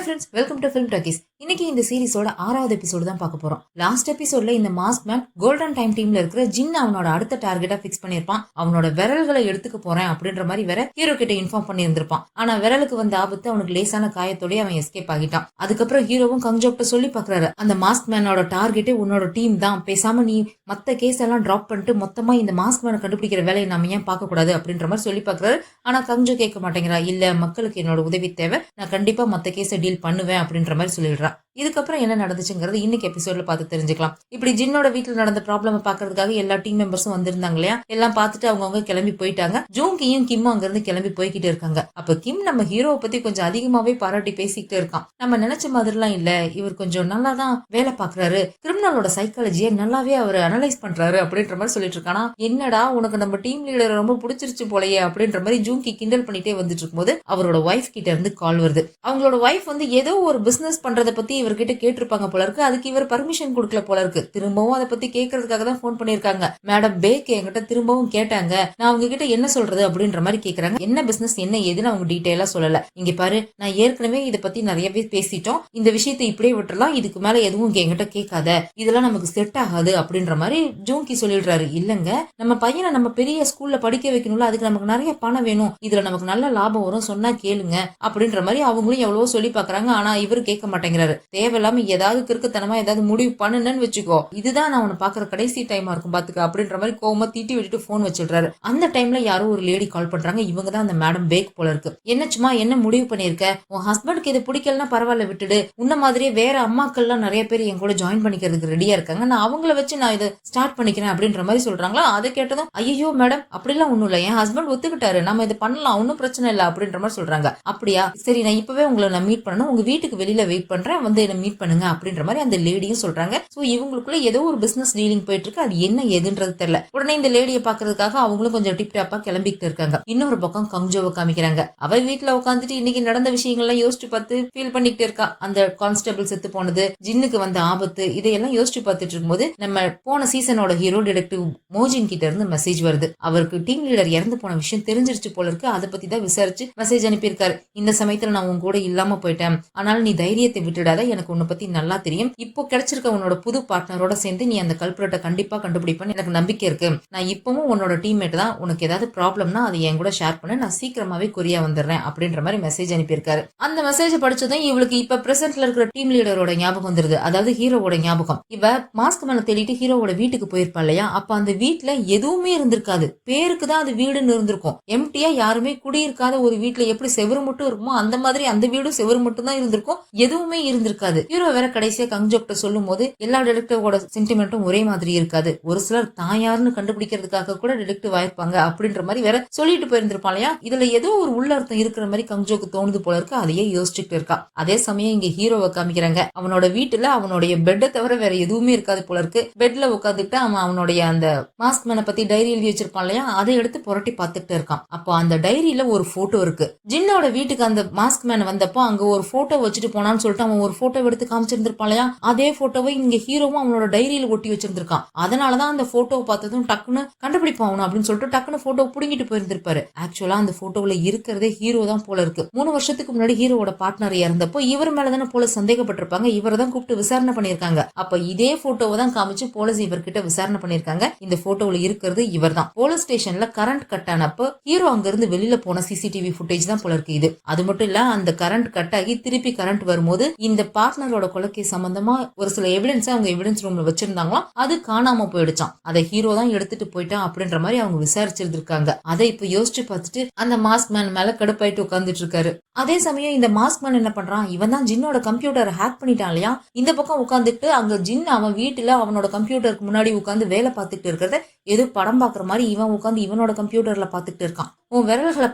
Friends, welcome to film talkies. இன்னைக்கு இந்த சீரிஸோட 6வது எபிசோடு தான் பார்க்க போறோம். லாஸ்ட் எபிசோட்ல இந்த மாஸ்க் மேன் கோல்டன் டைம் டீம்ல இருக்கிற ஜின் அவனோட அடுத்த டார்கெட்டா ஃபிக்ஸ் பண்ணிருப்பான். அவனோட விரல்களை எடுத்துக்க போறேன் அப்படின்ற மாதிரி வேற ஹீரோ கிட்ட இன்ஃபார்ம் பண்ணி இருந்திருப்பான். ஆனா விரலுக்கு வந்த ஆபத்து அவனுக்கு லேசான காயத்தோடய அவன் எஸ்கேப் ஆகிட்டான். அதுக்கப்புறம் ஹீரோவும் கங்ஜோக்ட சொல்லி பாக்குறாரு, அந்த மாஸ்க் மேனோட டார்கெட்டே உன்னோட டீம் தான், பேசாம நீ மத்த கேஸ் எல்லாம் டிராப் பண்ணிட்டு மொத்தமா இந்த மாஸ்க் மேனை கண்டுபிடிக்கிற வேலையை நாம ஏன் பார்க்க கூடாது அப்படின்ற மாதிரி சொல்லி பாக்குறாரு. ஆனா கங்ஜோ கேட்க மாட்டேங்கிறா. இல்ல, மக்களுக்கு என்னோட உதவி தேவை, நான் கண்டிப்பா மத்த கேஸை டீல் பண்ணுவேன் அப்படின்ற மாதிரி சொல்லிடுறா. இதுக்கப்புறம் என்ன நடந்துச்சுங்கிறது இன்னைக்கு எபிசோட்ல பார்த்து தெரிஞ்சுக்கலாம். இப்படி ஜின்னோட வீட்டுல நடந்த ப்ராப்ளம் பாக்குறதுக்காக எல்லா டீம் மெம்பர்ஸும் வந்திருந்தாங்க இல்லையா, எல்லாம் பார்த்துட்டு அவங்க கிளம்பி போயிட்டாங்க. ஜூங்கியும் கிம்மும் அங்க இருந்து கிளம்பி போய்கிட்டு இருக்காங்க. அப்ப கிம் நம்ம ஹீரோவை பத்தி கொஞ்சம் அதிகமாவே பாராட்டி பேசிக்கிட்டு இருக்கான். நம்ம நினைச்ச மாதிரிலாம் இல்ல, இவர் கொஞ்சம் நல்லா தான் வேலை பாக்குறாரு, கிரிமினலோட சைக்காலஜியை நல்லாவே அவர் அனலைஸ் பண்றாரு அப்படின்ற மாதிரி சொல்லிட்டு இருக்கானா. என்னடா உனக்கு நம்ம டீம் லீடர் ரொம்ப பிடிச்சிருச்சு போலயே அப்படின்ற மாதிரி ஜூங்கி கிண்டல் பண்ணிட்டே வந்துட்டு இருக்கும்போது அவரோட ஒய்ஃப் கிட்ட இருந்து கால் வருது. அவங்களோட ஒய்ஃப் ஏதோ ஒரு பிசினஸ் பண்றதை பத்தி இவர்கிட்ட கேட்டிருப்பாங்க போல இருக்கு. அதுக்கு இவர் பர்மிஷன் கொடுக்கல போல இருக்கு. திரும்பவும் அதை பத்தி கேட்கறதுக்காக தான் போன் பண்ணிருக்காங்க. மேடம் பேக் என்கிட்ட திரும்பவும் கேட்டாங்க, நான் அவங்க கிட்ட என்ன சொல்றது அப்படின்ற மாதிரி கேக்குறாங்க. என்ன பிசினஸ் என்ன ஏதுன்னு அவங்க டீடைலா சொல்லல. இங்க பாரு, நான் ஏற்கனவே இதை பத்தி நிறையவே பேசிட்டோம், இந்த விஷயத்தை இப்படியே விட்டுறலாம், இதுக்கு மேல எதுவும் என்கிட்ட கேட்காத, இதெல்லாம் நமக்கு செட் ஆகாது அப்படின்ற மாதிரி ஜூங்கி சொல்லிடுறாரு. இல்லங்க, நம்ம பையனை நம்ம பெரிய ஸ்கூல்ல படிக்க வைக்கணும்ல, அதுக்கு நமக்கு நிறைய பணம் வேணும், இதுல நமக்கு நல்ல லாபம் வரும், சொன்னா கேளுங்க அப்படின்ற மாதிரி அவங்களும் எவ்வளவோ சொல்லி பாக்குறாங்க. ஆனா இவரு கேட்க மாட்டேங்கிறாரு. தேவையில்லாம ஏதாவது கிறுக்குத்தனமா ஏதாவது முடிவு பண்ணுன்னு வச்சுக்கோ, இதுதான் நான் உன்னை பாக்குற கடைசி டைமா இருக்கும் பாத்துக்க அப்படின்ற மாதிரி கோவமா தீட்டி விட்டுட்டு போன் வச்சிடுறாரு. அந்த டைம்ல யாரோ ஒரு லேடி கால் பண்றாங்க. இவங்க தான் அந்த மேடம் பேக் போல இருக்கு. என்னச்சுமா, என்ன முடிவு பண்ணிருக்க? உன் ஹஸ்பண்டுக்கு இது பிடிக்கலன்னா பரவாயில்ல விட்டுடு, உன்ன மாதிரியே வேற அம்மாக்கள்லாம் நிறைய பேர் என் கூட ஜாயின் பண்ணிக்கிறதுக்கு ரெடியா இருக்காங்க, நான் அவங்கள வச்சு நான் இதை ஸ்டார்ட் பண்ணிக்கிறேன் அப்படின்ற மாதிரி சொல்றாங்களா. அதை கேட்டதும் ஐயோ மேடம், அப்படிலாம் ஒண்ணும் இல்ல, என் ஹஸ்பண்ட் ஒத்துக்கிட்டாரு, நம்ம இதை பண்ணலாம், ஒன்னும் பிரச்சனை இல்லை அப்படின்ற மாதிரி சொல்றாங்க. அப்படியா, சரி, நான் இப்பவே உங்களை நான் மீட் பண்ணணும், உங்க வீட்டுக்கு வெளியில வெயிட் பண்றேன், வந்து என்ன மீட் பண்ணுங்க அப்படின்ற மாதிரி அந்த லேடியும் சொல்றாங்க. சோ இவங்களுக்குள்ள ஏதோ ஒரு பிசினஸ் டீலிங் போயிட்டு இருக்கு, அது என்ன ஏதுன்றது தெரியல. உடனே இந்த லேடியை பாக்குறதுக்காக அவங்களும் கொஞ்சம் டிப் டாப்பா கிளம்பிட்டு இருக்காங்க. இன்னொரு பக்கம் கங்ஜோவை காமிக்கிறாங்க. அவ வீட்டுல உட்காந்துட்டு இன்னைக்கு நடந்த விஷயங்கள்லாம் யோசிச்சு பார்த்து ஃபீல் பண்ணிக்கிட்டு இருக்கா. அந்த கான்ஸ்டபிள் செத்து போனது, ஜின்னுக்கு வந்த ஆபத்து, இதையெல்லாம் யோசிச்சு பார்த்துட்டு இருக்கும்போது நம்ம போன சீசனோட ஹீரோ டிடெக்டிவ் மோஜின் கிட்ட இருந்து மெசேஜ் வருது. அவருக்கு டீம் லீடர் இறந்து போன விஷயம் தெரிஞ்சிருச்சு போல இருக்கு. அதை பத்தி தான் விசாரிச்சு மெசேஜ் அனுப்பியிருக்காரு. இந்த சமயத்துல நான் உன் கூட இல்லாம போயிட்டேன், ஆனாலும் நீ தைரியத்தை விட்டுடாத, எனக்கு உன்னை பத்தி நல்லா தெரியும், இப்போ கிடைச்சிருக்க உன்னோட புது பார்ட்னரோட சேர்ந்து நீ அந்த கல்பரேட்டை கண்டிப்பா கண்டுபிடிப்பேன்னு எனக்கு நம்பிக்கை இருக்கு. நான் இப்பவும் உன்னோட டீம்மேட் தான், உனக்கு ஏதாவது ப்ராப்ளம்னா அதை என் கூட ஷேர் பண்ண, நான் சீக்கிரமாவே கொரியா வந்துடுறேன் அப்படின்ற மாதிரி மெசேஜ் அனுப்பியிருக்காரு. அந்த மெசேஜ் படிச்சதும் இவளுக்கு இப்ப பிரசன்ட்ல இருக்கிற டீம் லீடரோட ஞாபகம் வந்துருது. அதாவது ஹீரோவோட ஞாபகம். இவ மாஸ்க் மேல தேடிட்டு ஹீரோவோட வீட்டுக்கு போயிருப்பா இல்லையா, அப்ப அந்த வீட்டுல எதுவுமே இருந்திருக்காது, பேருக்கு தான் அது வீடுன்னு இருந்திருக்கும். எம்டியா யாருமே குடியிருக்காத ஒரு வீட்டுல எப்படி செவரு மட்டும் இருக்குமோ அந்த மாதிரி அந்த வீடும் செவரு மட்டும் தான் இருந்திருக்கும், எதுவுமே இருந்திருக்காது. ஹீரோ வேற கடைசியா கங்ஜோக்ட சொல்லும் போது எல்லா டிடெக்டிவோட சென்டிமெண்ட்டும் ஒரே மாதிரி இருக்காது, ஒரு சிலர் தான் யாருன்னு கண்டுபிடிக்கிறதுக்காக கூட டிடெக்டிவ் ஆயிருப்பாங்க அப்படின்ற மாதிரி வேற சொல்லிட்டு போயிருந்திருப்பான் இல்லையா. இதுல ஏதோ ஒரு உள்ளர்த்தம் இருக்கிற மாதிரி கங்ஜோக்கு தோணுது போல இருக்கு. அதையே யோசிச்சுட்டு இருக்கா. அதே சமயம் இங்க ஹீரோவை காமிக்கிறாங்க. அவனோட வீட்டுல அவனுடைய பெட்டை தவிர வேற எதுவுமே இருக்காது போல இருக்கு. பெட்ல உட்காந்துட்டு அவன் அவனுடைய அந்த மாஸ்க் மேனை பத்தி டைரி எழுதி வச்சிருப்பான் இல்லையா, அதை எடுத்து புரட்டி பார்த்துட்டு இருக்கான். அப்போ அந்த டைரியில ஒரு போட்டோ இருக்கு. ஜின்னோட வீட்டுக்கு அந்த மாஸ்க் மேன் வந்தப்போ அங்க ஒரு போட்டோ வச்சுட்டு போனான்னு சொல்லிட்டு அவன் ஒரு போட்டோ எடுத்து காமிச்சிருந்திருப்பான் இல்லையா, அதே போட்டோவை இங்க ஹீரோவும் அவனோட டைரியில ஒட்டி வச்சிருந்திருக்கான். அதனாலதான் அந்த போட்டோவை பார்த்ததும் டக்குன்னு கண்டுபிடிப்பான் அப்படின்னு சொல்லிட்டு டக்குன்னு போட்டோ புடுங்கிட்டு போயிருந்திருப்பாரு. ஆக்சுவலா அந்த போட்டோல இருக்கிறதே ஹீரோ தான் போல இருக்கு. 3 வருஷத்துக்கு முன்னாடி ஹீரோட பார்ட்னர் இறந்தப்போ இவர் மேலதானே போல சந்தேகப்பட்டிருப்பாங்க, இவரை தான் கூப்பிட்டு விசாரணை பண்ணிருக்காங்க. அப்ப இதே போட்டோவை தான் காமிச்சு போலீஸ் இவர்கிட்ட விசாரணை பண்ணிருக்காங்க. இந்த போட்டோல இருக்கிறது இவர் தான். போலீஸ் ஸ்டேஷன்ல கரண்ட் கட் ஆனப்போ ஹீரோ அங்க இருந்து வெளியில போன சிசிடிவி ஃபுட்டேஜ் தான் போல இருக்கு இது. அது மட்டும் இல்ல, அந்த கரண்ட் கட் ஆகி திருப்பி கரண்ட் வரும்போது இந்த பார்ட்னரோட கொலைக்கு சம்பந்தமா ஒரு சில எவிடன்ஸ் அவங்க எவிடன்ஸ் ரூம்ல வச்சிருந்தாங்களாம், அது காணாம போயிடுச்சான். அதை ஹீரோ தான் எடுத்துட்டு போயிட்டான் அப்படின்ற மாதிரி அவங்க விசாரிச்சிருக்காங்க. அதை இப்ப யோசிச்சு பார்த்துட்டு அந்த மாஸ்க் மேன் மேல கடுப்பாயிட்டு உட்கார்ந்துட்டு இருக்காரு. அதே சமயம் இந்த மாஸ்க் மேன் என்ன பண்றான், இவன் தான் ஜின்னோட கம்ப்யூட்டரை ஹேக் பண்ணிட்டான் இல்லையா, இந்த பக்கம் உட்காந்துட்டு அங்க ஜின் அவன் வீட்டுல அவனோட கம்ப்யூட்டருக்கு முன்னாடி உட்காந்து வேலை பார்த்துட்டு இருக்கிறத ஏதோ படம் பாக்குற மாதிரி இவன் உட்காந்து இவனோட கம்ப்யூட்டர்ல பாத்துட்டு இருக்கான். உன் விரல்களை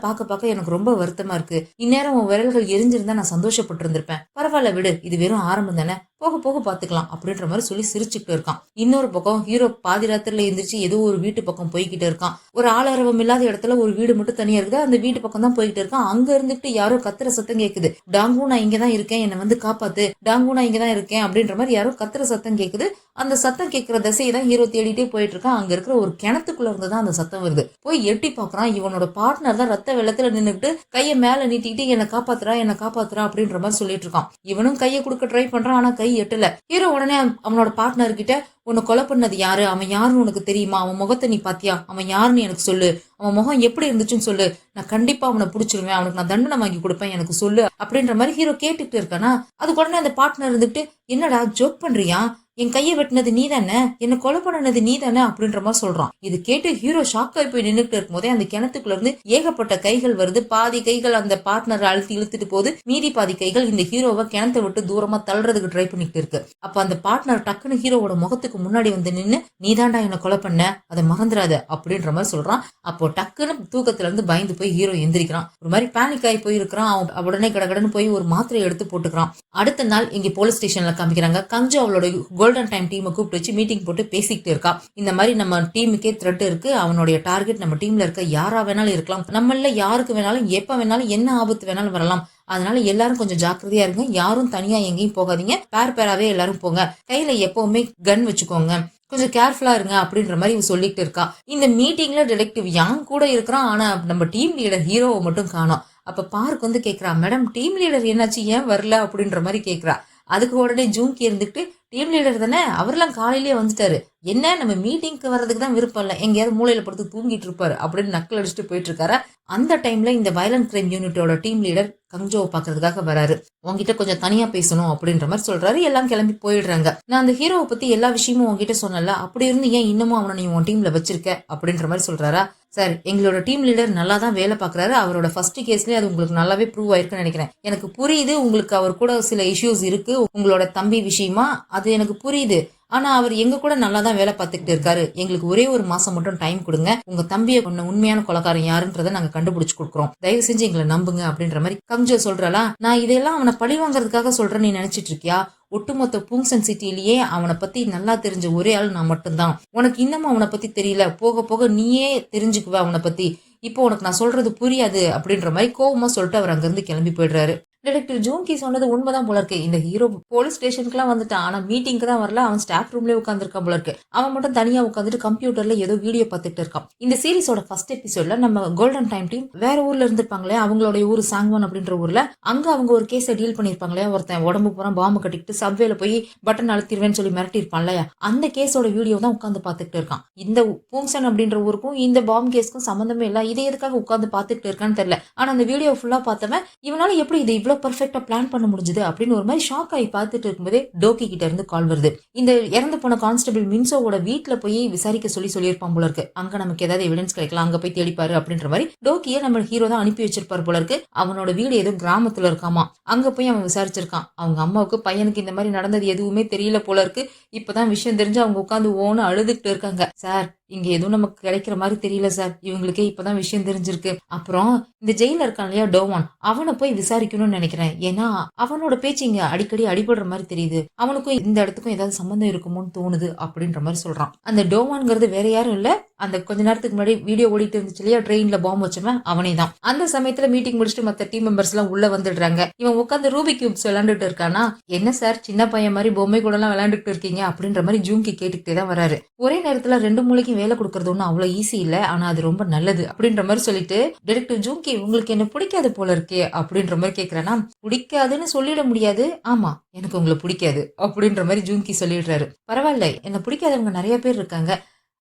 பார்க்க பார்க்க எனக்கு ரொம்ப வருத்தமா இருக்கு, இந்நேரம் உன் விரல்கள் எரிஞ்சிருந்தா நான் சந்தோஷப்பட்டு இருந்திருப்பேன், பரவாயில்ல விடு, இது வெறும் ஆரம்பம் தானே, போக போக பாத்துக்கலாம் அப்படின்ற மாதிரி சொல்லி சிரிச்சுக்கிட்டு இருக்கான். இன்னொரு பக்கம் ஹீரோ பாதி ராத்திரில எந்திரிச்சு ஏதோ ஒரு வீட்டு பக்கம் போய்கிட்டு இருக்கான். ஒரு ஆளரவம் இல்லாத இடத்துல ஒரு வீடு மட்டும் தனியா இருக்குது. அந்த வீட்டு பக்கம் தான் போய்கிட்டு இருக்கான். அங்க இருந்துட்டு யாரோ கத்துற சத்தம் கேக்குது. டாங்கு நான் இங்கதான் இருக்கேன், என்னை வந்து காப்பாத்து, டாங்கு நான் இங்கதான் இருக்கேன் அப்படின்ற மாதிரி யாரோ கத்துற சத்தம் கேக்குது. அந்த சத்தம் கேட்கிற திசையை தான் ஹீரோ தேடிட்டே போயிட்டு இருக்கான். அங்க இருக்கிற ஒரு கிணத்துக்குள்ள இருந்துதான் அந்த சத்தம் வருது. போய் எட்டி பாக்குறான். இவனோட பார்ட்னர் தான் ரத்த வெள்ளத்துல நின்னுட்டு கையை மேல நீட்டிக்கிட்டு என்ன காப்பாத்துறா அப்படின்ற மாதிரி சொல்லிட்டு இருக்கான். இவனும் கையை கொடுக்க ட்ரை பண்றான். ஆனா கை எட்டல. ஹீரோ உடனே அவனோட பார்ட்னர் கிட்ட, உன்னை கொலை பண்ணது யாரு, அவன் யாருன்னு உனக்கு தெரியுமா, அவன் முகத்தை நீ பாத்தியா, அவன் யாருன்னு எனக்கு சொல்லு, அவன் முகம் எப்படி இருந்துச்சுன்னு சொல்லு, நான் கண்டிப்பா அவனை புடிச்சிருவேன், அவனுக்கு நான் தண்டனை வாங்கி கொடுப்பேன், எனக்கு சொல்லு அப்படின்ற மாதிரி ஹீரோ கேட்டுட்டு இருக்கானா. அதுக்கு உடனே அந்த பார்ட்னர் இருந்துட்டு, என்னடா ஜோக் பண்றியா, என் கையை வெட்டினது நீ தானே, என்ன கொலை பண்ணது நீ தானே அப்படின்ற மாதிரி சொல்றான். இது கேட்டு ஹீரோ ஷாக் ஆகி போய் நின்றுட்டு இருக்கும் போதே அந்த கிணத்துக்குள்ள இருந்து ஏகப்பட்ட கைகள் வருது. பாதி கைகள் அந்த பார்ட்னர் அழுத்தி இழுத்துட்டு போகுது, மீதி பாதி கைகள் இந்த ஹீரோவை கிணத்தை விட்டு தூரமா தள்ளுறதுக்கு ட்ரை பண்ணிட்டு இருக்கு. அப்ப அந்த பார்ட்னர் டக்குன்னு ஹீரோவோட முகத்துக்கு முன்னாடி வந்து நின்னு, நீதாண்டா என்ன கொலை பண்ண, அதை மறந்துடாத அப்படின்ற மாதிரி சொல்றான். அப்போ டக்குன்னு தூக்கத்துல இருந்து பயந்து போய் ஹீரோ எந்திரிக்கிறான். ஒரு மாதிரி பேனிக் ஆகி போயிருக்கிறான். அவன் உடனே கடகடன்னு போய் ஒரு மாத்திரையை எடுத்து போட்டுக்கிறான். அடுத்த நாள் இங்க போலீஸ் ஸ்டேஷன்ல காமிக்கிறாங்க. கஞ்சு அவளோட கோல்டன் டைம் டீமை கூப்பிட்டு வச்சு மீட்டிங் போட்டு பேசிக்கிட்டு இருக்கா. இந்த மாதிரி நம்ம டீமுக்கே த்ரெட் இருக்கு, அவனுடைய டார்கெட் நம்ம டீம்ல இருக்க யாரா வேணாலும் இருக்கலாம், நம்மள யாருக்கு வேணாலும் எப்ப வேணாலும் என்ன ஆபத்து வேணாலும் வரலாம், அதனால எல்லாரும் கொஞ்சம் ஜாக்கிரதையா இருங்க, யாரும் தனியா எங்கேயும் போகாதீங்க, பேராவே எல்லாரும் போங்க, கையில எப்பவுமே கன் வச்சுக்கோங்க, கொஞ்சம் கேர்ஃபுல்லா இருங்க அப்படின்ற மாதிரி இவ சொல்லிட்டு இருக்கா. இந்த மீட்டிங்ல டிடெக்டிவ் யாங் கூட இருக்கிறான். ஆனா நம்ம டீம் லீடர் ஹீரோவை மட்டும் காணோம். அப்ப பார்க் வந்து கேக்குறா, மேடம் டீம் லீடர் என்னாச்சு, ஏன் வரல அப்படின்ற மாதிரி கேக்குறா. அதுக்கு உடனே ஜூங்கி இருந்துட்டு, டீம் லீடர் தானே, அவர்லாம் காலையிலேயே வந்துட்டாரு, என்ன நம்ம மீட்டிங்க்கு வர்றதுக்கு தான் விருப்பம் இல்லை, எங்கேயாவது மூளையில படுத்து தூங்கிட்டு இருப்பாரு அப்படின்னு நக்கல் அடிச்சுட்டு போயிட்டு இருக்காரு. அந்த டைம்ல இந்த வயலண்ட் கிரைம் யூனிட்டோட டீம் லீடர் கங்ஜோவை பாக்குறதுக்காக வராரு. உங்ககிட்ட கொஞ்சம் தனியா பேசணும் அப்படின்ற மாதிரி சொல்றாரு. எல்லாம் கிளம்பி போயிடுறாங்க. நான் அந்த ஹீரோவை பத்தி எல்லா விஷயமும் உங்ககிட்ட சொன்னல, அப்படி இருந்து ஏன் இன்னமும் அவனை நீ உன் டீம்ல வச்சிருக்க அப்படின்ற மாதிரி சொல்றாரா. சார், எங்களோட டீம் லீடர் நல்லா தான் வேலை பாக்குறாரு, அவரோட ஃபர்ஸ்ட் கேஸ்லயே அது உங்களுக்கு நல்லாவே ப்ரூவ் ஆயிருக்குன்னு நினைக்கிறேன். எனக்கு புரியுது உங்களுக்கு அவர் கூட சில இஷ்யூஸ் இருக்கு உங்களோட தம்பி விஷயமா, அது எனக்கு புரியுது. ஆனா அவர் எங்க கூட நல்லா தான் வேலை பார்த்துக்கிட்டு இருக்காரு. எங்களுக்கு ஒரே ஒரு மாசம் மட்டும் டைம் கொடுங்க, உங்க தம்பியை கொண்ட உண்மையான கொலைக்காரன் யாருன்றதை நாங்க கண்டுபிடிச்சு கொடுக்குறோம், தயவு செஞ்சு எங்களை நம்புங்க அப்படின்ற மாதிரி கங்ஜோ சொல்றாளா. நான் இதெல்லாம் அவனை பழி வாங்குறதுக்காக சொல்றேன்னு நீ நினைச்சிட்டு இருக்கியா, ஒட்டுமொத்த பூங்சன் சிட்டிலேயே அவனை பத்தி நல்லா தெரிஞ்ச ஒரே ஆள் நான் மட்டும்தான். உனக்கு இன்னமும் அவனை பத்தி தெரியல, போக போக நீயே தெரிஞ்சுக்குவ அவனை பத்தி, இப்போ உனக்கு நான் சொல்றது புரியாது அப்படின்ற மாதிரி கோவமா சொல்லிட்டு அவர் அங்கிருந்து கிளம்பி போயிடுறாரு. டிடெக்டிவ் ஜூங்கி சொன்னது உண்மைதான் போல இருக்கு. இந்த ஹீரோ போலீஸ் ஸ்டேஷனுக்கு எல்லாம் வந்துட்டான், ஆனா மீட்டிங்க்கு தான் வரல, அவன் ஸ்டாஃப் ரூம்லயே உட்காந்துருக்கான் போல இருக்கு. அவன் மட்டும் தனியா உட்காந்துட்டு கம்ப்யூட்டர்ல ஏதோ வீடியோ பார்த்துட்டு இருக்கான். இந்த சீரிஸோட ஃபர்ஸ்ட் எபிசோட்ல நம்ம கோல்டன் டைம் டீம் வேற ஊர்ல இருந்திருப்பாங்களே, அவங்களோட ஊர் சாங்வான் அப்படின்ற ஊர்ல, அங்க அவங்க ஒரு கேஸை டீல் பண்ணிருப்பாங்களே, ஒருத்தன் உடம்பு பூரா பாம்பு கட்டிக்கிட்டு சப்வேல போய் பட்டன் அழுத்திடுவேன்னு சொல்லி மிரட்டி இருப்பான் இல்லையா, அந்த கேஸோட வீடியோ தான் உட்காந்து பார்த்துட்டு இருக்கான். இந்த பூங்சன் அப்படின்ற ஊருக்கும் இந்த பாம்பு கேஸ்க்கும் சம்பந்தமே இல்ல, இதை எதுக்காக உட்காந்து பார்த்துட்டு இருக்கான்னு தெரியல. ஆனா அந்த வீடியோ ஃபுல்லா பார்த்தவன், இவனால எப்படி இது இவ்வளவு பர்ஃபெக்டா பிளான் பண்ண முடிஞ்சது அப்படின்னு ஒரு மாதிரி ஷாக் ஆகி பார்த்துட்டு இருக்கும்போதே டோக்கி கிட்ட இருந்து கால் வருது. இந்த இறந்து போன கான்ஸ்டபிள் மின்சோவோட வீட்டுல போய் விசாரிக்க சொல்லியிருப்பான் போல இருக்கு. அங்க நமக்கு ஏதாவது எவிடன்ஸ் கிடைக்கலாம், அங்க போய் தேடிப்பாரு அப்படின்ற மாதிரி டோக்கியை நம்ம ஹீரோ தான் அனுப்பி வச்சிருப்பாரு போல இருக்கு. அவனோட வீடு ஏதோ கிராமத்துல இருக்காமா, அங்க போய் அவன் விசாரிச்சிருக்கான். அவங்க அம்மாவுக்கு பையனுக்கு இந்த மாதிரி நடந்தது எதுவுமே தெரியல போல இருக்கு. இப்பதான் விஷயம் தெரிஞ்சு அவங்க உட்காந்து ஓன்னு அழுதுகிட்டு இருக்காங்க. சார், இங்க எதுவும் நமக்கு கிடைக்கிற மாதிரி தெரியல சார், இவங்களுக்கே இப்பதான் விஷயம் தெரிஞ்சிருக்கு. அப்புறம் இந்த ஜெயில இருக்கான் இல்லையா டோவான், அவனை போய் விசாரிக்கணும்னு நினைக்கிறேன். ஏன்னா அவனோட பேச்சு இங்க அடிக்கடி அடிபடுற மாதிரி தெரியுது, அவனுக்கும் இந்த இடத்துக்கும் ஏதாவது சம்பந்தம் இருக்குமோன்னு தோணுது அப்படின்ற மாதிரி சொல்றான். அந்த டோவான்ங்கிறது வேற யாரும் இல்ல, அந்த கொஞ்ச நேரத்துக்கு முன்னாடி வீடியோ ஓடிட்டு இருந்துச்சு இல்லையா, ட்ரெயின்ல பாம்பு வச்சவன், அவனே தான். அந்த சமயத்துல மீட்டிங் முடிச்சுட்டு மத்த டீம் மெம்பர்ஸ் எல்லாம் உள்ள வந்துடுறாங்க. இவன் உட்காந்து ரூபி கியூப்ஸ் விளையாண்டுட்டு இருக்கானா. என்ன சார், சின்ன பையன் மாதிரி பொம்மை கூட எல்லாம் விளையாண்டுட்டு இருக்கீங்க அப்படின்ற மாதிரி ஜூங்கி கேட்டுக்கிட்டே தான் வராரு. ஒரே நேரத்துல ரெண்டு மூளைக்கு வேலை கொடுக்கறது ஒன்னும் அவ்வளவு ஈஸி இல்ல, ஆனா அது ரொம்ப நல்லது அப்படின்ற மாதிரி சொல்லிட்டு, டிடெக்டிவ் ஜூங்கி உங்களுக்கு என்ன பிடிக்காது போல இருக்கே அப்படின்ற மாதிரி கேக்குறானா. பிடிக்காதுன்னு சொல்லிட முடியாது, ஆமா எனக்கு உங்களை பிடிக்காது அப்படின்ற மாதிரி ஜூங்கி சொல்லிடுறாரு. பரவாயில்ல, என்ன பிடிக்காதவங்க நிறைய பேர் இருக்காங்க,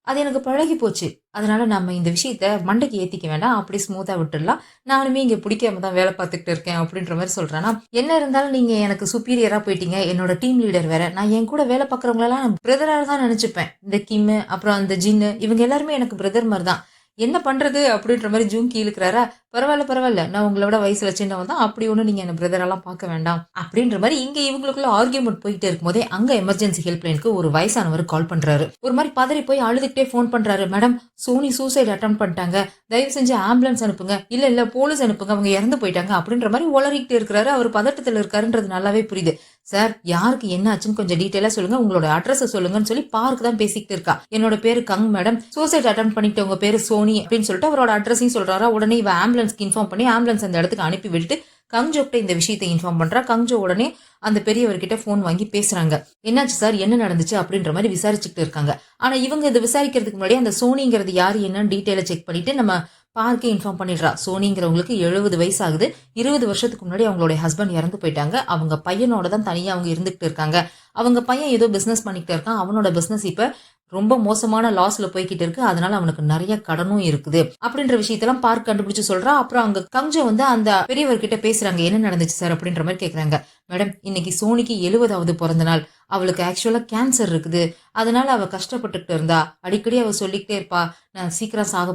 அது எனக்கு பழகி போச்சு, அதனால நம்ம இந்த விஷயத்த மண்டைக்கு ஏத்திக்க வேண்டாம், அப்படி ஸ்மூத்தா விட்டுடலாம், நானுமே இங்க பிடிக்காம தான் வேலை பார்த்துக்கிட்டு இருக்கேன் அப்படின்ற மாதிரி சொல்றானா. என்ன இருந்தாலும் நீங்க எனக்கு சுப்பீரியரா போயிட்டீங்க, என்னோட டீம் லீடர் வேற, நான் என் கூட வேலை பார்க்கறவங்களெல்லாம் பிரதரா தான் நினைச்சுப்பேன். இந்த கிம் அப்புறம் அந்த ஜின்னு இவங்க எல்லாருமே எனக்கு பிரதர் மாதிரி தான், என்ன பண்றது அப்படின்ற மாதிரி ஜூங்கி இழுக்கிறாரா. பரவாயில்ல, நான் உங்களோட வயசுல சின்னவன் தான், அப்படி ஒண்ணு நீங்க என்ன பிரதரெல்லாம் பார்க்க வேண்டாம் அப்படின்ற மாதிரி இங்க இவங்களுக்குள்ள ஆர்கியூமெண்ட் போயிட்டே இருக்கும் போதே அங்க எமர்ஜென்சி ஹெல்ப்லைனுக்கு ஒரு வயசானவர் கால் பண்றாரு. ஒரு மாதிரி பதறி போய் அழுதுகிட்டே போன் பண்றாரு. மேடம், சோனி சூசைட் அட்டம் பண்ணிட்டாங்க, தயவு செஞ்சு ஆம்புலன்ஸ் அனுப்புங்க, இல்ல போலீஸ் அனுப்புங்க, அவங்க இறந்து போயிட்டாங்க அப்படின்ற மாதிரி உளறிக்கிட்டு இருக்கிறாரு. அவர் பதட்டத்துல இருக்காருன்றது நல்லாவே புரியுது. சார் யாருக்கு என்ன ஆச்சுன்னு கொஞ்சம் டீட்டெயிலா சொல்லுங்க, உங்களோட அட்ரஸ் சொல்லுங்கன்னு சொல்லி பார்க்கு தான் பேசிக்கிட்டு இருக்கா. என்னோட பேரு கங் மேடம், சூசைட் அட்டன் பண்ணிட்டு உங்க பேரு சோனி அப்படின்னு சொல்லிட்டு அவரோட அட்ரஸையும் சொல்றாரா. உடனே இவ ஆம்புலன்ஸ்க்கு இன்ஃபார்ம் பண்ணி ஆம்புலன்ஸ் அந்த இடத்துக்கு அனுப்பி விட்டுட்டு கங்ஜோக்கிட்ட இந்த விஷயத்தை இன்ஃபார்ம் பண்றா. கங்ஜோ உடனே அந்த பெரியவர்கிட்ட போன் வாங்கி பேசுறாங்க. என்னாச்சு சார், என்ன நடந்துச்சு அப்படின்ற மாதிரி விசாரிச்சுக்கிட்டு இருக்காங்க. ஆனா இவங்க இதை விசாரிக்கிறதுக்கு முன்னாடி அந்த சோனிங்கிறது யாரு என்னன்னு டீட்டெயில செக் பண்ணிட்டு நம்ம பார்க்கே இன்ஃபார்ம் பண்ணிடுறா. சோனிங்கிறவங்களுக்கு 70 வயசு ஆகுது. 20 வருஷத்துக்கு முன்னாடி அவங்களுடைய ஹஸ்பண்ட் இறந்து போயிட்டாங்க. அவங்க பையனோட தான் தனியா அவங்க இருந்துகிட்டு இருக்காங்க. அவங்க பையன் ஏதோ பிசினஸ் பண்ணிக்கிட்டு இருக்கான். அவனோட பிசினஸ் இப்ப ரொம்ப மோசமான லாஸ்ல போய்கிட்டு இருக்கு. அதனால அவனுக்கு நிறைய கடனும் இருக்குது அப்படின்ற விஷயத்தெல்லாம் பார்க் கண்டுபிடிச்சு சொல்றா. அப்புறம் அங்க கஞ்சம் அந்த பெரியவர்கிட்ட பேசுறாங்க. என்ன நடந்துச்சு சார் அப்படின்ற மாதிரி கேக்குறாங்க. மேடம், இன்னைக்கு சோனிக்கு 70வது பிறந்த நாள். அவளுக்கு ஆக்சுவலா கேன்சர் இருக்குது. அதனால அவ கஷ்டப்பட்டுக்கிட்டு இருந்தா. அடிக்கடி அவ சொல்லிக்கிட்டே இருப்பா, நான் சீக்கிரம் சாக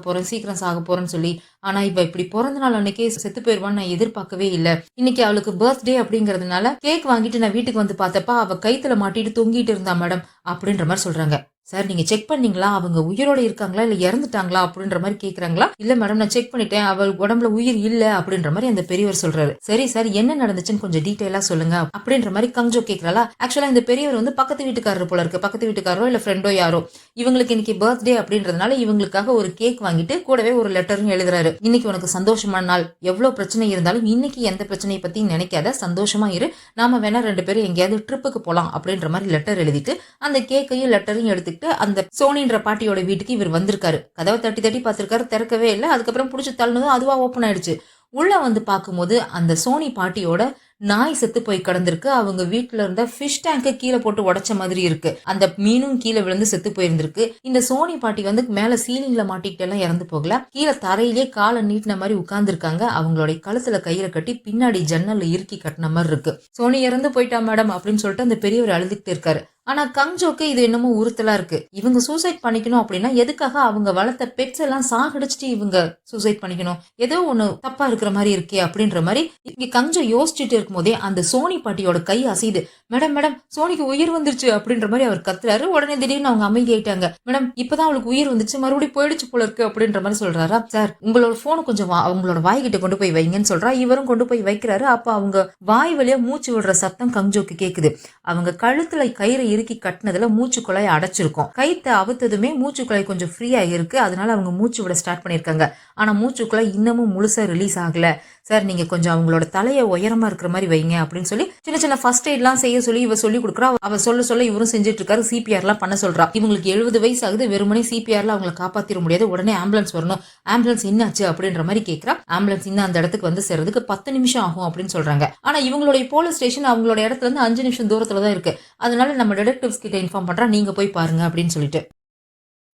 போறேன்னு சொல்லி. ஆனா இவ இப்படி பிறந்த நாள் அன்னைக்கே செத்து போயிருவான்னு நான் எதிர்பார்க்கவே இல்ல. இன்னைக்கு அவளுக்கு பர்த்டே அப்படிங்கறதுனால கேக் வாங்கிட்டு நான் வீட்டுக்கு வந்து பார்த்தப்ப அவ கைத்துல மாட்டிட்டு தொங்கிட்டு இருந்தா மேடம் அப்படின்ற மாதிரி சொல்றாங்க. சார், நீங்க செக் பண்ணீங்களா, அவங்க உயிரோட இருக்காங்களா இல்ல இறந்துட்டாங்களா அப்படின்ற மாதிரி கேக்குறாங்களா. இல்ல மேடம், நான் செக் பண்ணிட்டேன், அவள் உடம்புல உயிர் இல்ல அப்படின்ற மாதிரி அந்த பெரியவர் சொல்றாரு. சரி சார், என்ன நடந்துச்சுன்னு கொஞ்சம் டீட்டெயிலா சொல்லுங்க அப்படின்ற மாதிரி கஞ்சோ கேக்குறாளா. ஆக்சுவலா இந்த பெரியவர் பக்கத்து வீட்டுக்காரர் போல இருக்கு. பக்கத்து வீட்டுக்காரோ இல்ல ஃப்ரெண்டோ யாரோ, இவங்களுக்கு இன்னைக்கு பர்த்டே அப்படின்றதுனால இவங்களுக்காக ஒரு கேக் வாங்கிட்டு கூடவே ஒரு லெட்டரும் எழுதுறாரு. இன்னைக்கு உனக்கு சந்தோஷமான நாள், எவ்வளவு பிரச்சனை இருந்தாலும் இன்னைக்கு எந்த பிரச்சனையை பத்தி நினைக்காத, சந்தோஷமா இரு, நாம வேணா 2 பேரும் எங்கேயாவது ட்ரிப்புக்கு போலாம் அப்படின்ற மாதிரி லெட்டர் எழுதிட்டு அந்த கேக்கையும் லெட்டரையும் எடுத்து அந்த சோனின்ற பாட்டியோட வீட்டுக்கு இவர் வந்திருக்காரு. கதவை தட்டி தட்டி பார்த்திருக்காரு, திறக்கவே இல்லை. அதுக்கப்புறம் புடிச்சு தள்ளினதும் அதுவா ஓப்பன் ஆயிடுச்சு. உள்ள பார்க்கும்போது அந்த சோனி பாட்டியோட நாய் செத்து போய் கிடந்திருக்கு. அவங்க வீட்டுல இருந்த ஃபிஷ் டேங்க கீழே போட்டு உடைச்ச மாதிரி இருக்கு. அந்த மீனும் கீழே விழுந்து செத்து போயிருந்திருக்கு. இந்த சோனி பாட்டி மேல சீலிங்ல மாட்டிக்கிட்டு எல்லாம் இறந்து போகல, கீழே தரையிலே காலை நீட்டின மாதிரி உட்கார்ந்து இருக்காங்க. அவங்களுடைய கழுத்துல கயிறை கட்டி பின்னாடி ஜன்னல்ல இறுக்கி கட்டின மாதிரி இருக்கு. சோனி இறந்து போயிட்டா மேடம் அப்படின்னு சொல்லிட்டு அந்த பெரியவர் அழுதுகிட்டு இருக்காரு. ஆனா கங்ஜோக்கு இது என்னமோ உறுத்தலா இருக்கு. இவங்க சூசைட் பண்ணிக்கணும் அப்படின்னா எதுக்காக அவங்க வளர்த்த பெட்ஸ் எல்லாம் சாகடிச்சிட்டு இவங்க சூசைட் பண்ணிக்கணும், ஏதோ ஒண்ணு தப்பா இருக்கிற மாதிரி இருக்கே அப்படின்ற மாதிரி இங்க கங்ஜோ யோசிச்சுட்டு இருக்கும் போதே அந்த சோனி பாட்டியோட கை அசையுது. மேடம் மேடம், சோனிக்கு உயிர் வந்துருச்சு அப்படின்ற மாதிரி அவர் கத்துறாரு. உடனே திடீர்னு அவங்க அமைதி ஆயிட்டாங்க. மேடம், இப்பதான் அவளுக்கு உயிர் வந்துச்சு, மறுபடியும் போயிடுச்சு போல இருக்கு அப்படின்ற மாதிரி சொல்றாரா. சார், உங்களோட போனை கொஞ்சம் அவங்களோட வாய்கிட்ட கொண்டு போய் வைங்கன்னு சொல்றா. இவரும் கொண்டு போய் வைக்கிறாரு. அப்ப அவங்க வாய் வழியா மூச்சு விடுற சத்தம் கங்ஜோக்கு கேக்குது. அவங்க கழுத்துல கயிறை இறுக்கி கட்டினதுல மூச்சு குழாய் அடைச்சிருக்கும். கைத்தை அவுத்ததுமே மூச்சு குழாய் கொஞ்சம் ஃப்ரீயா இருக்கு. அதனால அவங்க மூச்சு விட ஸ்டார்ட் பண்ணிருக்காங்க. ஆனா மூச்சு குழாய் இன்னமும் முழுசா ரிலீஸ் ஆகல. சார், நீங்க கொஞ்சம் அவங்களோட தலையை உயரமா இருக்கிற மாதிரி வைங்க அப்படின்னு சொல்லி சின்ன சின்ன ஃபர்ஸ்ட் எய்ட் எல்லாம் செய்ய சொல்லி இவ சொல்லி கொடுக்குறா. அவ சொல்ல இவரும் செஞ்சுட்டு இருக்காரு. சிபிஆர் எல்லாம் பண்ண சொல்றா. இவங்களுக்கு 70 வயசு ஆகுது. வெறுமனே சிபிஆர்ல அவங்களை காப்பாத்திர முடியாது. உடனே ஆம்புலன்ஸ் வரணும். ஆம்புலன்ஸ் என்னாச்சு அப்படின்ற மாதிரி கேட்கறா. ஆம்புலன்ஸ் இன்னும் அந்த இடத்துக்கு வந்து சேர்றதுக்கு 10 நிமிஷம் ஆகும் அப்படின்னு சொல்றாங்க. ஆனா இவங்களுடைய போலீஸ் ஸ்டேஷன் அவங்களோட இடத்துல இருந்து 5 நிமிஷம் தூரத்துல தான் இருக்கு. அதனால நம்ம டிடெக்டிவ்ஸ் கிட்ட இன்ஃபார்ம் பண்றா, நீங்க போய் பாருங்க அப்படின்னு சொல்லிட்டு.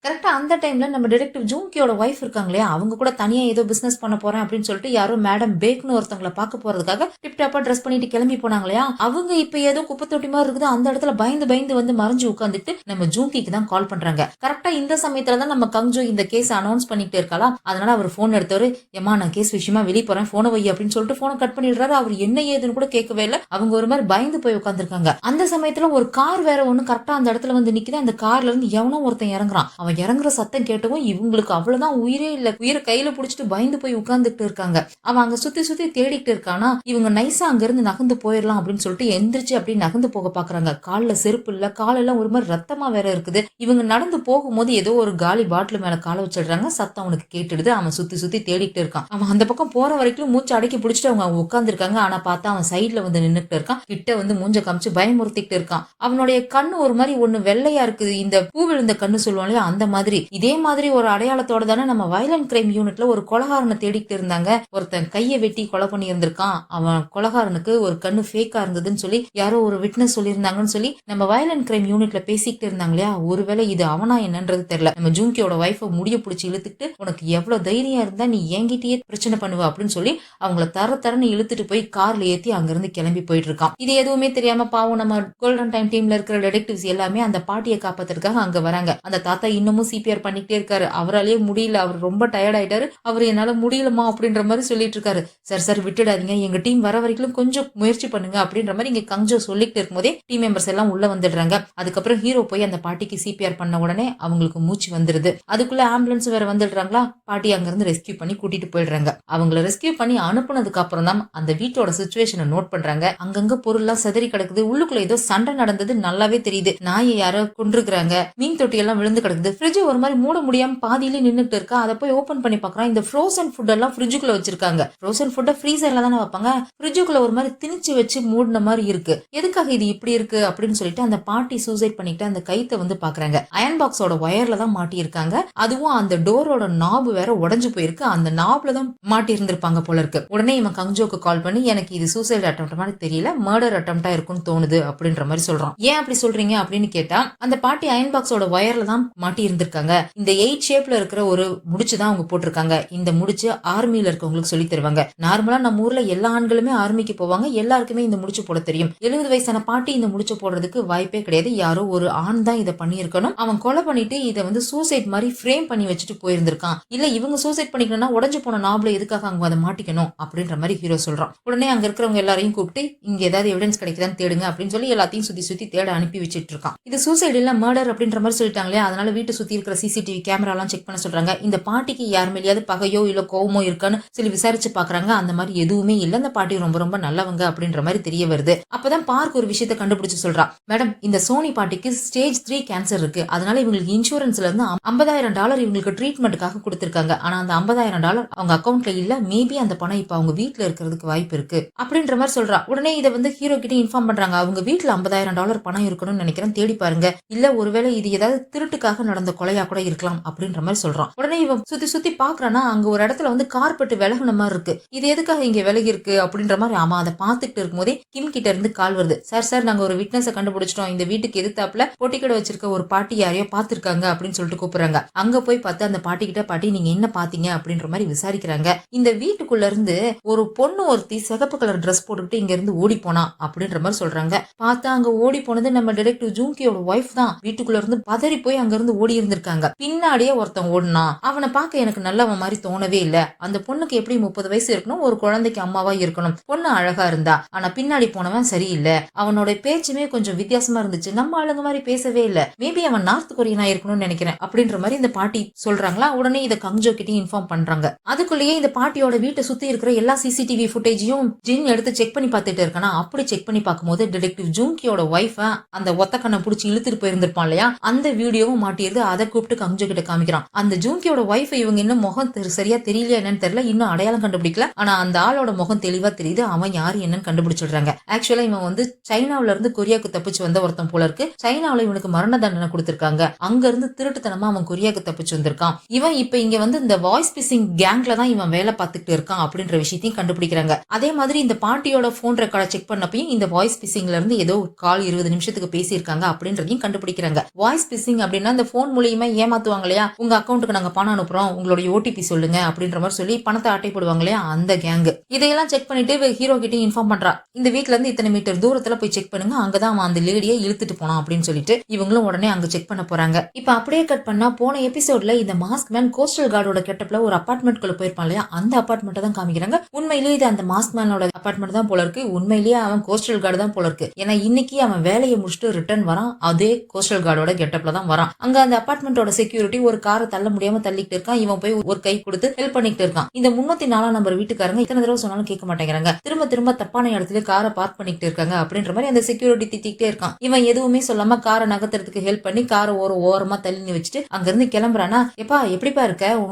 கரெக்டா அந்த டைம்ல நம்ம டிடெக்டிவ் ஜூங்கியோட ஒய்ஃப் இருக்காங்க இல்லையா, அவங்க கூட தனியா ஏதோ பிசினஸ் பண்ண போறேன் அப்படின்னு சொல்லிட்டு யாரோ மேடம் பேக்னு ஒருத்தவங்களை பார்க்க போறதுக்காக டிப் டாப்பா ட்ரெஸ் பண்ணிட்டு கிளம்பி போனாங்க இல்லையா. அவங்க இப்ப ஏதோ குப்பை தொட்டி மாதிரி இருக்குது. அந்த இடத்துல பயந்து மறைஞ்சு உட்காந்துட்டு நம்ம ஜூங்கிக்கு தான் கால் பண்றாங்க. கரெக்டா இந்த சமயத்துல தான் நம்ம கங்ஜோ இந்த கேஸ் அனௌன்ஸ் பண்ணிட்டு இருக்கலாம். அதனால அவர் போன் எடுத்தவரு, ஏமா நான் கேஸ் விஷயமா வெளியே போறேன், போனை வை அப்படின்னு சொல்லிட்டு போனை கட் பண்ணிடுறாரு. அவர் என்ன ஏதுன்னு கூட கேட்கவே இல்லை. அவங்க ஒரு மாதிரி பயந்து போய் உட்காந்துருக்காங்க. அந்த சமயத்துல ஒரு கார் வேற ஒண்ணு கரெக்டா அந்த இடத்துல வந்து நிக்குது. அந்த கார்ல இருந்து எவனோ ஒருத்தன் இறங்குறான். அவன் இறங்குற சத்தம் கேட்டவும் இவங்களுக்கு அவ்வளவுதான் உயிரே இல்ல. உயிரை கையில புடிச்சிட்டு பயந்து போய் உட்கார்ந்துட்டு இருக்காங்க. அவன் அங்க சுத்தி தேடிட்டு இருக்கானா. இவங்க நைஸா அங்க இருந்து நகர்ந்து போயிடலாம் அப்படின்னு சொல்லிட்டு எந்திரிச்சு அப்படி நகர்ந்து போக பாக்குறாங்க. கால்ல செருப்பு இல்ல, காலெல்லாம் ஒரு மாதிரி ரத்தமா வேற இருக்குது. இவங்க நடந்து போகும்போது ஏதோ ஒரு காலி பாட்டில் மேல கால வச்சிடுறாங்க. சத்தம் அவனுக்கு கேட்டுடுது. அவன் சுத்தி தேடிட்டு இருக்கான். அவன் அந்த பக்கம் போற வரைக்கும் மூச்சு அடக்கி பிடிச்சிட்டு அவங்க உட்கார்ந்து இருக்காங்க. ஆனா பார்த்தா அவன் சைட்ல வந்து நின்னுட்டு இருக்கான். கிட்ட மூஞ்ச காமிச்சு பயமுறுத்திட்டு இருக்கான். அவனுடைய கண்ணு ஒரு மாதிரி ஒண்ணு வெள்ளையா இருக்குது. இந்த பூ விழுந்த கண்ணு சொல்லுவாங்க இல்லையா, அந்த மாதிரி. இதே மாதிரி ஒரு அடையாளத்தோட தானே நம்ம வயலண்ட் கிரைம் யூனிட்ல ஒரு கொலகாரனை தேடிட்டு இருந்தாங்க. ஒருத்தன் கையை வெட்டி கொலை பண்ணி இருந்திருக்கான். அவன் கொலகாரனுக்கு ஒரு கண்ணு ஃபேக்கா இருந்ததுன்னு சொல்லி யாரோ ஒரு விட்னஸ் சொல்லியிருந்தாங்கன்னு சொல்லி நம்ம வயலண்ட் கிரைம் யூனிட்ல பேசிக்கிட்டு இருந்தாங்க இல்லையா. ஒருவேளை இது அவனா என்னன்றது தெரியல. நம்ம ஜூங்கியோட வைஃப முடிய பிடிச்சி இழுத்துட்டு, உனக்கு எவ்வளவு தைரியம் இருந்தா நீ என்கிட்டயே பிரச்சனை பண்ணுவ அப்படின்னு சொல்லி அவங்கள தரன்னு இழுத்துட்டு போய் கார்ல ஏத்தி அங்கிருந்து கிளம்பி போயிட்டு இருக்கான். இது எதுவுமே தெரியாம பாவம் நம்ம கோல்டன் டைம் டீம்ல இருக்கிற டிடெக்டிவ்ஸ் எல்லாமே அந்த பாட்டியை காப்பாத்துறதுக்காக அங்க வராங்க. அந்த தாத்தா இன்னும் இன்னமும் சிபிஆர் பண்ணிக்கிட்டே இருக்காரு. அவராலேயே முடியல, அவர் ரொம்ப டயர்ட் ஆயிட்டாரு, அவர் என்னால முடியலமா அப்படின்ற மாதிரி சொல்லிட்டு இருக்காரு. சார் விட்டுடாதீங்க, எங்க டீம் வர வரைக்கும் கொஞ்சம் முயற்சி பண்ணுங்க அப்படின்ற மாதிரி இங்க கங்ஜோ சொல்லிட்டு இருக்கும்போதே டீம் மெம்பர்ஸ் எல்லாம் உள்ள வந்துடுறாங்க. அதுக்கப்புறம் ஹீரோ போய் அந்த பாட்டிக்கு சிபிஆர் பண்ண உடனே அவங்களுக்கு மூச்சு வந்துருது. அதுக்குள்ள ஆம்புலன்ஸ் வேற வந்துடுறாங்களா, பாட்டி அங்க இருந்து ரெஸ்கியூ பண்ணி கூட்டிட்டு போயிடுறாங்க. அவங்கள ரெஸ்கியூ பண்ணி அனுப்புனதுக்கு அப்புறம் தான் அந்த வீட்டோட சிச்சுவேஷனை நோட் பண்றாங்க. அங்கங்க பொருள்லாம் செதறி கிடக்குது, உள்ளுக்குள்ள ஏதோ சண்டை நடந்தது நல்லாவே தெரியுது. நாயை யாரோ கொண்டிருக்கிறாங்க, மீன் தொட்டி எல்லாம் விழுந்து கிடக்குது, ஃப்ரிட்ஜ் ஒரு மாதிரி மூட முடியாம பாதியிலே நின்னுட்டு இருக்கா. அதை போய் ஓபன் பண்ணி பாக்குறான், இந்த ஃப்ரோசன் ஃபுட் எல்லாம் ஃப்ரிட்ஜுக்குள்ள வச்சிருக்காங்க. ஃப்ரோசன் ஃபுட்டை ஃப்ரீசர்ல தானே வைப்பாங்க, ஃப்ரிட்ஜுக்குள்ள ஒரு மாதிரி திணிச்சு வச்சு மூடின மாதிரி இருக்கு. எதுக்காக இது இப்படி இருக்கு அப்படின்னு சொல்லிட்டு அந்த பாட்டி சூசைட் பண்ணிட்டு அந்த கைத்தை வந்து பாக்குறாங்க. அயன் பாக்ஸோட ஒயர்ல தான் மாட்டி இருக்காங்க. அதுவும் அந்த டோரோட நாபு வேற உடைஞ்சு போயிருக்கு, அந்த நாப்ல தான் மாட்டி இருந்திருப்பாங்க போல இருக்கு. உடனே இவன் கங்ஜோக்கு கால் பண்ணி எனக்கு இது சூசைட் அட்டெம்ப்ட் மாதிரி தெரியல, மர்டர் அட்டெம்ப்டா இருக்கும்னு தோணுது அப்படின்ற மாதிரி சொல்றான். ஏன் அப்படி சொல்றீங்க அப்படின்னு கேட்டா, அந்த பாட்டி அயன் பாக்ஸோட ஒயர்ல தான் மாட்டி இருந்திருக்காங்க. இந்த 8 ஷேப்ல இருக்கிற ஒரு முடிச்சு தான் அவங்க போட்டிருக்காங்க. இந்த முடிச்சு ஆர்மியில இருக்கவங்களுக்கு சொல்லி தருவாங்க. நார்மலா நம்ம ஊர்ல எல்லா ஆண்களுமே ஆர்மிக்கு போவாங்க, எல்லாருக்குமே இந்த முடிச்சு போட தெரியும். 70 வயசான பாட்டி இந்த முடிச்சு போடுறதுக்கு வாய்ப்பே கிடையாது. யாரோ ஒரு ஆண் தான் இதை பண்ணியிருக்கணும். அவன் கொலை பண்ணிட்டு இதை வந்து சூசைட் மாதிரி ஃப்ரேம் பண்ணி வச்சுட்டு போயிருந்திருக்கான். இல்ல இவங்க சூசைட் பண்ணிக்கணும்னா உடஞ்சு போன நாப்ல எதுக்காக அவங்க அதை மாட்டிக்கணும் அப்படின்ற மாதிரி ஹீரோ சொல்றான். உடனே அங்க இருக்கிறவங்க எல்லாரையும் கூப்பிட்டு இங்க ஏதாவது எவிடன்ஸ் கிடைக்குதான்னு தேடுங்க அப்படின்னு சொல்லி எல்லாத்தையும் சுத்தி தேட அனுப்பி வச்சிட்டு இருக்கான். இது சூசைட் இல்ல மர்டர் அப்படின்ற மாதிரி சொல்லிட்டாங்களே, அதனால வீட்டை சுத்தி இருக்கிற சிசிடிவி கேமரா எல்லாம் செக் பண்ண சொல்றாங்க. இந்த பாட்டிக்கு யார் மேலேயாவது பகையோ இல்ல கோவமோ இருக்கான்னு சொல்லி விசாரிச்சு பாக்குறாங்க. அந்த மாதிரி எதுவுமே இல்ல, அந்த பாட்டி ரொம்ப ரொம்ப நல்லவங்க அப்படின்ற மாதிரி தெரிய வருது. அப்பதான் பார்க் ஒரு விஷயத்தை கண்டுபிடிச்சு சொல்றா, மேடம் இந்த சோனி பாட்டிக்கு ஸ்டேஜ் 3 கேன்சர் இருக்கு, அதனால இவங்களுக்கு இன்சூரன்ஸ்ல இருந்து $50,000 இவங்களுக்கு ட்ரீட்மெண்ட்டுக்காக கொடுத்திருக்காங்க. ஆனா அந்த $50,000 அவங்க அக்கௌண்ட்ல இல்ல, மேபி அந்த பணம் இப்ப அவங்க வீட்டுல இருக்கிறதுக்கு வாய்ப்பு இருக்கு அப்படின்ற மாதிரி சொல்றா. உடனே இதை வந்து ஹீரோ கிட்ட இன்ஃபார்ம் பண்றாங்க. அவங்க வீட்டுல $50,000 பணம் இருக்கணும்னு நினைக்கிறேன், தேடி பாருங்க. இல்ல ஒருவேளை இது ஏதாவது திருட்டுக்காக நடந்த கொலையா கூட இருக்கலாம் அப்படின்ற மாதிரி சொல்றான். உடனே இவன் சுத்தி பாக்குறானா, அங்க ஒரு இடத்துல வந்து கார்பெட் விலகுன மாதிரி இருக்கு. இது எதுக்காக இங்க விலகி இருக்கு அப்படின்ற மாதிரி அவன் அதை பாத்துக்கிட்டு இருக்கும் போதே கிம் கிட்ட இருந்து கால் வருது. சார் நாங்க ஒரு விட்னஸை கண்டுபிடிச்சிட்டோம், இந்த வீட்டுக்கு எதிர்த்தாப்புல பொட்டி கடை வச்சிருக்க ஒரு பாட்டி யாரையோ பாத்துருக்காங்க அப்படின்னு சொல்லிட்டு கூப்பிடுறாங்க. அங்க போய் பார்த்து அந்த பாட்டி கிட்ட, பாட்டி நீங்க என்ன பாத்தீங்க அப்படின்ற மாதிரி விசாரிக்கிறாங்க. இந்த வீட்டுக்குள்ள இருந்து ஒரு பொண்ணு ஒருத்தி சிகப்பு கலர் ட்ரெஸ் போட்டுக்கிட்டு இங்க இருந்து ஓடி போனா அப்படின்ற மாதிரி சொல்றாங்க. பார்த்தா அங்க ஓடி போனது நம்ம டிடெக்டிவ் ஜூங்கியோட ஒய்ஃப் தான். வீட்டுக்குள்ள இருந்து பதறி போய் அங்க இருந்து ஓடி இருந்திருக்காங்க. பின்னாடியே ஒருத்தன் ஓடுனா, அவனை பார்க்க எனக்கு நல்லவன் மாதிரி தோணவே இல்ல. அந்த பொண்ணுக்கு எப்படி 30 வயசு இருக்கணும், ஒரு குழந்தைக்கு அம்மாவா இருக்கணும். பொண்ணு அழகா இருந்தா, ஆனா பின்னாடி போனவன் சரியில்லை. அவனோட பேச்சுமே கொஞ்சம் வித்தியாசமா இருந்துச்சு, நம்ம ஆளுங்க மாதிரி பேசவே இல்ல. மேபி அவன் நார்த் கொரியனா இருக்கணும்னு நினைக்கிறேன் அப்படின்ற மாதிரி இந்த பாட்டி சொல்றாங்களா. உடனே இதை கங்ஜோ கிட்டே இன்ஃபார்ம் பண்றாங்க. அதுக்குள்ளேயே இந்த பாட்டியோட வீட்டை சுத்தி இருக்கிற எல்லா சிசிடிவி ஃபுட்டேஜையும் ஜின் எடுத்து செக் பண்ணி பார்த்துட்டு இருக்கானா. அப்படி செக் பண்ணி பார்க்கும்போது டிடெக்டிவ் ஜூங்கியோட ஒய்ஃப் அந்த ஒத்த கண்ணை பிடிச்சி இழுத்துட்டு போயிருந்திருப்பான் இல்லையா, அந்த வீடியோவும் மாட்டியிருந்து. அதை கூப்பிட்டு கங்ஜோ கிட்ட காமிக்கிறான். அந்த ஜூங்கியோட ஒய்ஃப் இவங்க இன்னும் முகம் சரியா தெரியலையா என்னன்னு தெரியல, இன்னும் அடையாளம் கண்டுபிடிக்கல. ஆனா அந்த ஆளோட முகம் தெளிவா தெரியுது, அவன் யாரு என்னன்னு கண்டுபிடிச்சிடுறாங்க. ஆக்சுவலா இவன் வந்து சைனாவில இருந்து கொரியாக்கு தப்பிச்சு வந்த ஒருத்தன் போல இருக்கு. சைனாவில இவனுக்கு மரண தண்டனை கொடுத்திருக்காங்க. அங்க இருந்து திருட்டுத்தனமா அவன் கொரியாக்கு தப்பிச்சு வந்திருக்கான். இவன் இப்ப இங்க வந்து இந்த வாய்ஸ் பிசிங் கேங்ல தான் இவன் வேலை பார்த்துட்டு இருக்கான் அப்படின்ற விஷயத்தையும் கண்டுபிடிக்கிறாங்க. அதே மாதிரி இந்த பாட்டியோட போன் ரெக்கார்டை செக் பண்ணப்பையும் இந்த வாய்ஸ் பிசிங்ல இருந்து ஏதோ கால் 20 நிமிஷத்துக்கு பேசியிருக்காங்க அப்படின்றதையும் கண்டுபிடிக்கிறாங்க. வாய்ஸ் பிசிங் அப்படின்னா இந்த போன் மூலியமா ஏமாத்துவாங்க இல்லையா, உங்க அக்கௌண்ட்டுக்கு நாங்க பணம் அனுப்புறோம், உங்களுடைய ஓடிபி சொல்லுங்க அப்படின்ற மாதிரி சொல்லி பணத்தை ஆட்டை போடுவாங்க இல்லையா, அந்த கேங். இதையெல்லாம் செக் பண்ணிட்டு ஹீரோ கிட்ட இன்ஃபார்ம் பண்றா. இந்த வீட்ல இருந்து இத்தனை மீட்டர் தூரத்துல போய் செக் பண்ணுங்க, அங்கதான் அவன் அந்த லேடியை இழுத்துட்டு போனான் அப்படின்னு சொல்லிட்டு இவங்களும் உடனே அங்க செக் பண்ண போறாங்க. இப்ப அப்படியே கட் பண்ணா போன எபிசோட்ல இந்த மாஸ்க் மேன் கோஸ்டல் கார்டோட கெட்டப்ல ஒரு அபார்ட்மெண்ட் குள்ள போயிருப்பான் இல்லையா, அந்த அபார்ட்மெண்ட் தான் காமிக்கிறாங்க. உண்மையிலேயே இது அந்த மாஸ்க் மேனோட அபார்ட்மெண்ட் தான் போல இருக்கு. உண்மையிலேயே அவன் கோஸ்டல் கார்டு தான் போல இருக்கு. ஏன்னா இன்னைக்கு அவன் வேலையை முடிச்சுட்டு ரிட்டர்ன் வரான், அதே கோஸ்டல் கார்டோட கெட்டப்ல தான் வரான். அங்க அந்த அபார்ட்மெண்டோட செக்யூரிட்டி ஒரு காரை தள்ள முடியாம தள்ளிட்டு இருக்கான். இவன் போய் ஒரு கை கொடுத்து ஹெல்ப் பண்ணிட்டு இருக்கான். இந்த 304 நம்பர் வீட்டுக்காரங்க இத்தனை தடவை சொன்னாலும் கேட்க மாட்டேங்கிறாங்க, திரும்ப தப்பான இடத்துல காரை பார்க் பண்ணிட்டு இருக்காங்க அப்படின்ற மாதிரி அந்த செக்யூரிட்டி திட்டிகிட்டே இருக்கான். இவன் எதுவுமே சொல்லாம காரை நகர்த்துறதுக்கு ஹெல்ப் பண்ணி காரை ஓரமா தள்ளி வச்சுட்டு அங்க இருந்து கிளம்புறானா. எப்பா எப்படிப்பா இருக்க,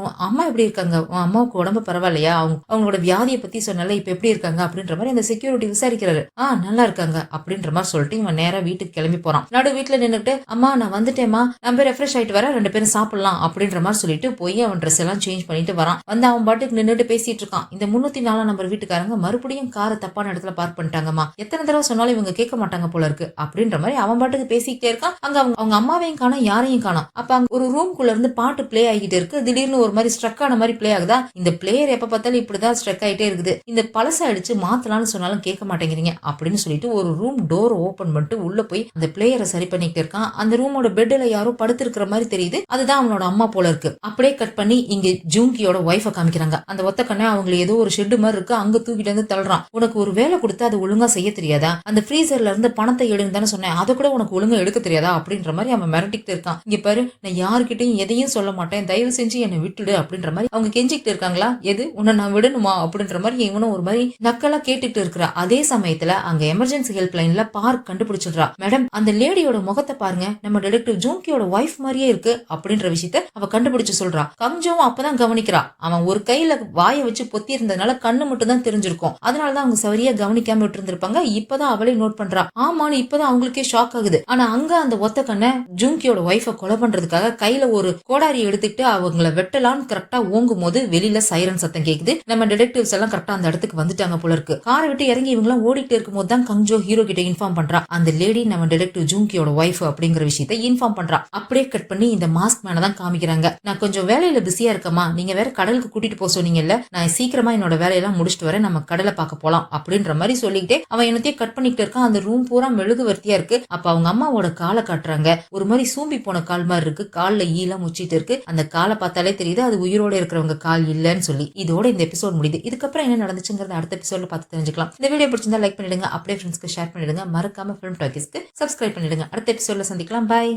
அம்மா எப்படி இருக்காங்க, உன் அம்மாவுக்கு உடம்பு பரவாயில்லையா, அவங்களோட வியாதியை பத்தி சொன்னால இப்ப எப்படி இருக்காங்க அப்படின்ற மாதிரி அந்த செக்யூரிட்டி விசாரிக்கிறாரு. நல்லா இருக்காங்க அப்படின்ற மாதிரி சொல்லிட்டு இவன் நேரா வீட்டுக்கு கிளம்பி போறான். நடு வீட்டுல நின்னுட்டு அம்மா நான் வந்துட்டேமா, நம்ம ரெஃப்ரெஷ் ஆயிட்டு வர, 2 பேரும் சாப்பிடலாம் அப்படின்ற மாதிரி சொல்லிட்டு போய் அவன் ட்ரெஸ் எல்லாம் சேஞ்ச் பண்ணிட்டு வரான். வந்து அவன் பாட்டுக்கு நின்னுட்டு பேசிட்டு இருக்கான். இந்த 304 நம்பர் வீட்டுக்காரங்க மறுபடியும் காரை தப்பான இடத்துல பார்க் பண்ணிட்டாங்கம்மா, எத்தனை தடவை சொன்னாலும் இவங்க கேட்க மாட்டாங்க போல இருக்கு அப்படின்ற மாதிரி அவன் பாட்டுக்கு பேசிக்கிட்டே இருக்கான். அங்க அவங்க அம்மாவையும் காணோம், யாரையும் காணோம். அப்ப அங்க ஒரு ரூம்குள்ள இருந்து பாட்டு பிளே ஆகிட்டு இருக்கு. திடீர்னு ஒரு மாதிரி ஸ்ட்ரக் ஆன மாதிரி பிளே ஆகுதா. இந்த பிளேயர் எப்ப பார்த்தாலும் இப்படிதான் ஸ்ட்ரக் ஆயிட்டே இருக்குது, இந்த பழசாயிடுச்சு மாத்தலாம்னு சொன்னாலும் கேட்க மாட்டேங்கிறீங்க அப்படின்னு சொல்லிட்டு ஒரு ரூம் டோர் ஓபன் பண்ணிட்டு உள்ள போய் அந்த பிளேயரை சரி பண்ணிட்டு இருக்கான். அந்த ரூமோட பெட்ல யாரோ படுத்திருக்கிற இருக்கிற மாதிரி தெரியுது, அதுதான் அவனோட அம்மா போல இருக்கு. அப்படியே கட் பண்ணி இங்க ஜூங்கியோட ஒய்ஃபை காமிக்கிறாங்க. அந்த ஒத்த கண்ணை அவங்களை ஏதோ ஒரு ஷெட் மாதிரி இருக்கு, அங்க தூக்கிட்டு வந்து தள்ளுறான். உனக்கு ஒரு வேலை கொடுத்து அதை ஒழுங்கா செய்ய தெரியாதா? அந்த ஃப்ரீசர்ல இருந்து பணத்தை எடுங்க தானே சொன்னேன், அதை கூட உனக்கு ஒழுங்கா எடுக்க தெரியாதா அப்படின்ற மாதிரி அவன் மிரட்டிக்கிட்டு இருக்கான். இங்க பாரு, நான் யாருக்கிட்டையும் எதையும் சொல்ல மாட்டேன், தயவு செஞ்சு என்னை விட்டுடு அப்படின்ற மாதிரி அவங்க கெஞ்சிக்கிட்டு இருக்காங்களா. எது உன்னை நான் விடணுமா அப்படின்ற மாதிரி இவனும் ஒரு மாதிரி நக்கலா கேட்டுட்டு இருக்கிறா. அதே சமயத்துல அங்க எமர்ஜென்சி ஹெல்ப் லைன்ல பார்க் கண்டுபிடிச்சிடுறா. மேடம், அந்த லேடியோட முகத்தை பாருங்க, நம்ம டிடெக்டிவ் ஜூங்கியோட ஒய்ஃப் மாதிரியே இருக்கு அப்படின்ற விஷயத்த அவ கண்டுபிடிச்சு சொல்றா. கங்ஜோவும் அப்பதான் கவனிக்கிறா. அவன் ஒரு கையில வாயை வச்சு பொத்தி இருந்ததுனால கண்ணு மட்டும் தான் தெரிஞ்சிருக்கும், அதனாலதான் அவங்க சரியா கவனிக்காம விட்டு இருந்திருப்பாங்க. இப்பதான் அவளே நோட் பண்றா. ஆமான்னு இப்பதான் அவங்களுக்கே ஷாக் ஆகுது. ஆனா அங்க அந்த ஒத்த கண்ணை ஜூங்கியோட ஒய்ஃபை கொலை பண்றதுக்காக கையில ஒரு கோடாரி எடுத்துக்கிட்டு அவங்கள வெட்டலான்னு கரெக்டா ஓங்கும் போது வெளியில சைரன் சத்தம் கேக்குது. நம்ம டிடெக்டிவ்ஸ் எல்லாம் கரெக்டா அந்த இடத்துக்கு வந்துட்டாங்க போல இருக்கு. காரை விட்டு இறங்கி இவங்க எல்லாம் ஓடிட்டு இருக்கும் போது தான் கங்ஜோ ஹீரோ கிட்ட இன்ஃபார்ம் பண்றா. அந்த லேடி நம்ம டிடெக்டிவ் ஜூங்கியோட ஒய்ஃப் அப்படிங்கிற விஷயத்தை இன்ஃபார்ம் பண்றா. அப்படியே கட் பண்ணி இந்த மாஸ்க் மேன தான் காமிக்கிறாங்க. நான் கொஞ்சம் வேலையில பிஸியா இருக்கமா, நீங்க வேற கடலுக்கு கூட்டிட்டு போக சொன்னீங்கல்ல, நான் சீக்கிரமா என்னோட வேலையெல்லாம் முடிச்சுட்டு வரேன், நம்ம கடலை பார்க்க போலாம் அப்படின்ற மாதிரி சொல்லிக்கிட்டே அவன் என்னத்தையும் கட் பண்ணிட்டு இருக்கான். அந்த ரூம் பூரா மெழுகுவர்த்தியா இருக்கு. அப்ப அவங்க அம்மாவோட காலை காட்டுறாங்க. ஒரு மாதிரி சூம்பி போன கால் மாதிரி இருக்கு, கால்ல ஈலாம் முச்சிட்டு இருக்கு. அந்த காலை பார்த்தாலே தெரியுது அது உயிரோட இருக்கிறவங்க கால் இல்லன்னு சொல்லி. இதோட இந்த எபிசோட் முடியுது. இதுக்கப்புறம் என்ன நடந்துச்சுங்கிறத அடுத்த எபிசோட்ல பார்த்து தெரிஞ்சுக்கலாம். இந்த வீடியோ பிடிச்சிருந்தா லைக் பண்ணிடுங்க, அப்படியே ஃப்ரெண்ட்ஸ்க்கு ஷேர் பண்ணிடுங்க. மறக்காம ஃபிலிம் டாக்கீஸ்க்கு சப்ஸ்கிரைப் பண்ணிடுங்க. அடுத்த எபிசோட்ல சந்திக்கலாம். பாய்.